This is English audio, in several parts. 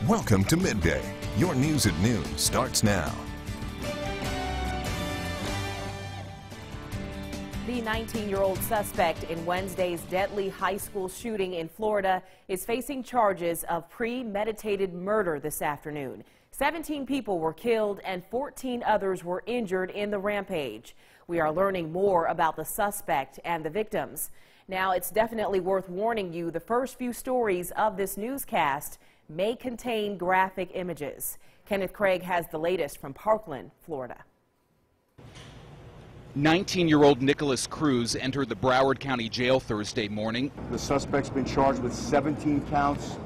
Welcome to Midday. Your news at noon starts now. The 19-year-old suspect in Wednesday's deadly high school shooting in Florida is facing charges of premeditated murder this afternoon. 17 people were killed and 14 others were injured in the rampage. We are learning more about the suspect and the victims. Now, it's definitely worth warning you, the first few stories of this newscast may contain graphic images. Kenneth Craig has the latest from Parkland, Florida. 19-year-old Nicholas Cruz entered the Broward County Jail Thursday morning. The suspect's been charged with 17 counts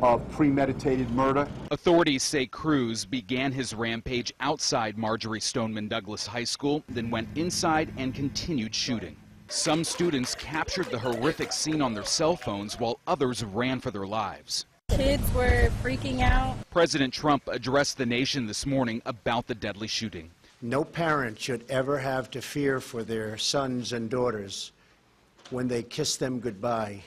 of premeditated murder. Authorities say Cruz began his rampage outside Marjorie Stoneman Douglas High School, then went inside and continued shooting. Some students captured the horrific scene on their cell phones while others ran for their lives. Kids were freaking out. President Trump addressed the nation this morning about the deadly shooting. No parent should ever have to fear for their sons and daughters when they kiss them goodbye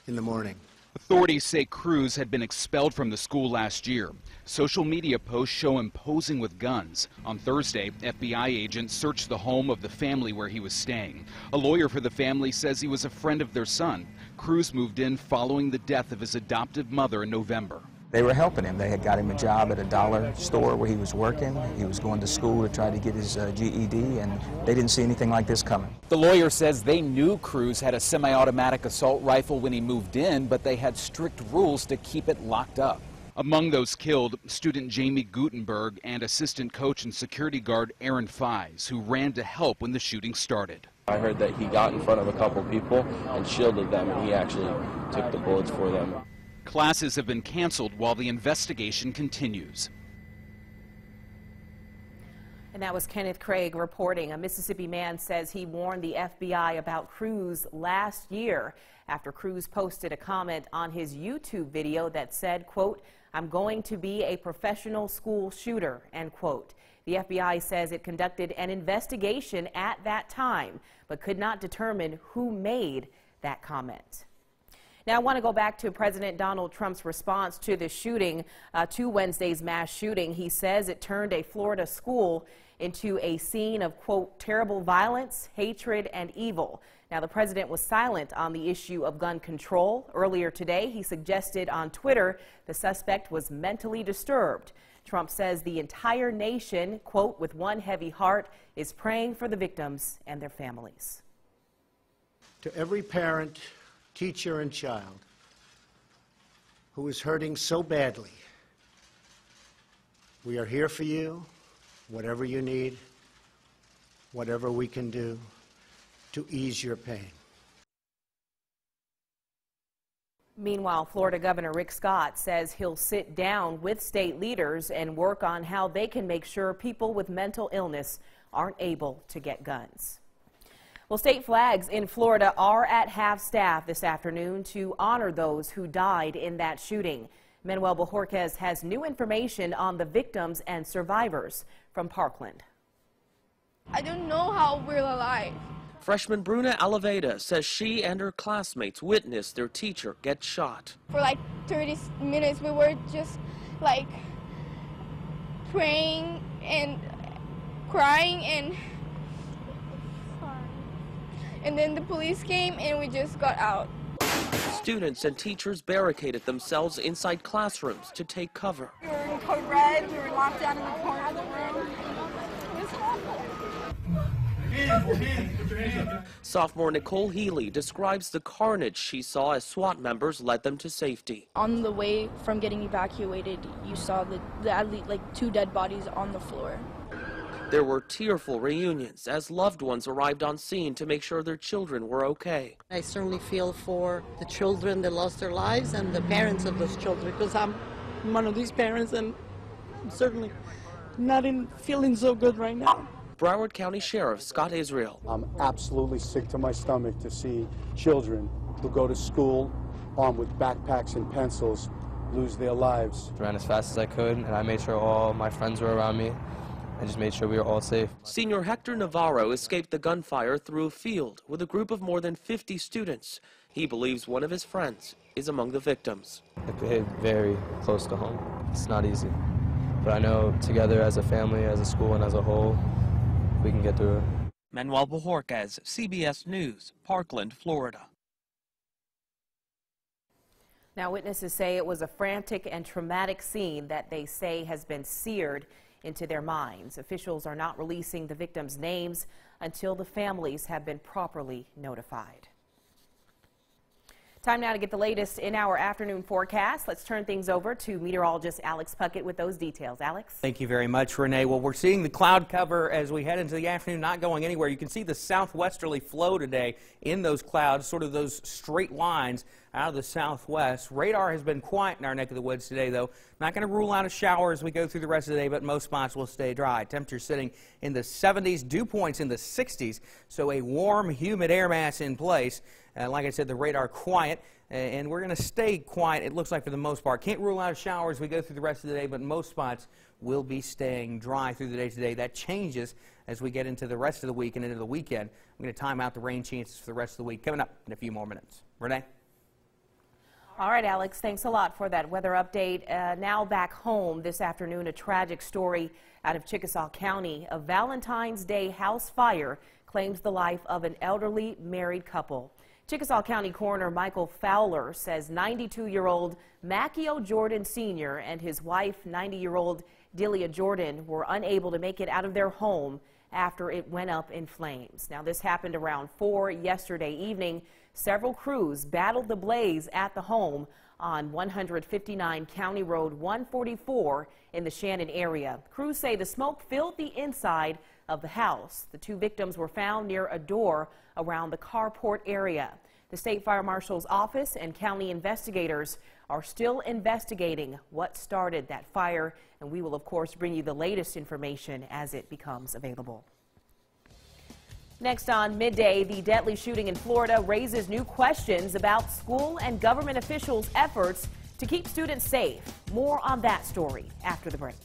in the morning. Authorities say Cruz had been expelled from the school last year. Social media posts show him posing with guns. On Thursday, FBI agents searched the home of the family where he was staying. A lawyer for the family says he was a friend of their son. Cruz moved in following the death of his adoptive mother in November. They were helping him. They had got him a job at a dollar store where he was working. He was going to school to try to get his GED, and they didn't see anything like this coming. The lawyer says they knew Cruz had a semi-automatic assault rifle when he moved in, but they had strict rules to keep it locked up. Among those killed, student Jamie Gutenberg and assistant coach and security guard Aaron Fies, who ran to help when the shooting started. I heard that he got in front of a couple people and shielded them, and he actually took the bullets for them. Classes have been canceled while the investigation continues. And that was Kenneth Craig reporting. A Mississippi man says he warned the FBI about Cruz last year after Cruz posted a comment on his YouTube video that said, quote, "I'm going to be a professional school shooter," end quote. The FBI says it conducted an investigation at that time, but could not determine who made that comment. Now, I want to go back to President Donald Trump's response to the shooting, to Wednesday's mass shooting. He says it turned a Florida school into a scene of, quote, terrible violence, hatred, and evil. Now, the president was silent on the issue of gun control. Earlier today, he suggested on Twitter the suspect was mentally disturbed. Trump says the entire nation, quote, with one heavy heart, is praying for the victims and their families. To every parent, teacher, and child who is hurting so badly, we are here for you, whatever you need, whatever we can do to ease your pain. Meanwhile, Florida Governor Rick Scott says he'll sit down with state leaders and work on how they can make sure people with mental illness aren't able to get guns. Well, state flags in Florida are at half-staff this afternoon to honor those who died in that shooting. Manuel Bojorquez has new information on the victims and survivors from Parkland. I don't know how we're alive. Freshman Bruna Alaveda says she and her classmates witnessed their teacher get shot. For like 30 minutes, we were just like praying and crying, and then the police came and we just got out. Students and teachers barricaded themselves inside classrooms to take cover. We were in code red, we were locked down in the corner of the room. It was awful. Sophomore Nicole Healy describes the carnage she saw as SWAT members led them to safety. On the way from getting evacuated, you saw at least like 2 dead bodies on the floor. There were tearful reunions as loved ones arrived on scene to make sure their children were okay. I certainly feel for the children that lost their lives and the parents of those children, because I'm one of these parents and I'm certainly not feeling so good right now. Broward County Sheriff Scott Israel. I'm absolutely sick to my stomach to see children who go to school armed with backpacks and pencils lose their lives. I ran as fast as I could, and I made sure all my friends were around me. I just made sure we were all safe. Senior Hector Navarro escaped the gunfire through a field with a group of more than 50 students. He believes one of his friends is among the victims. It hit very close to home. It's not easy. But I know together as a family, as a school, and as a whole, we can get through it. Manuel Bojorquez, CBS News, Parkland, Florida. Now, witnesses say it was a frantic and traumatic scene that they say has been seared into their minds. Officials are not releasing the victims' names until the families have been properly notified. Time now to get the latest in our afternoon forecast. Let's turn things over to meteorologist Alex Puckett with those details. Alex? Thank you very much, Renee. Well, we're seeing the cloud cover as we head into the afternoon, not going anywhere. You can see the southwesterly flow today in those clouds, sort of those straight lines out of the southwest. Radar has been quiet in our neck of the woods today, though. Not going to rule out a shower as we go through the rest of the day, but most spots will stay dry. Temperatures sitting in the 70s, dew points in the 60s, so a warm, humid air mass in place. Like I said, the radar quiet, and we're going to stay quiet, it looks like, for the most part. Can't rule out a shower as we go through the rest of the day, but most spots will be staying dry through the day today. That changes as we get into the rest of the week and into the weekend. I'm going to time out the rain chances for the rest of the week coming up in a few more minutes. Renee? All right, Alex, thanks a lot for that weather update. Now back home this afternoon, a tragic story out of Chickasaw County. A Valentine's Day house fire claims the life of an elderly married couple. Chickasaw County Coroner Michael Fowler says 92-year-old Macchio Jordan Sr. and his wife, 90-year-old Delia Jordan, were unable to make it out of their home after it went up in flames. Now, this happened around 4 yesterday evening. Several crews battled the blaze at the home on 159 County Road 144 in the Shannon area. Crews say the smoke filled the inside of the house. The two victims were found near a door around the carport area. The State Fire Marshal's office and county investigators are still investigating what started that fire, and we will, of course, bring you the latest information as it becomes available. Next on Midday, the deadly shooting in Florida raises new questions about school and government officials' efforts to keep students safe. More on that story after the break.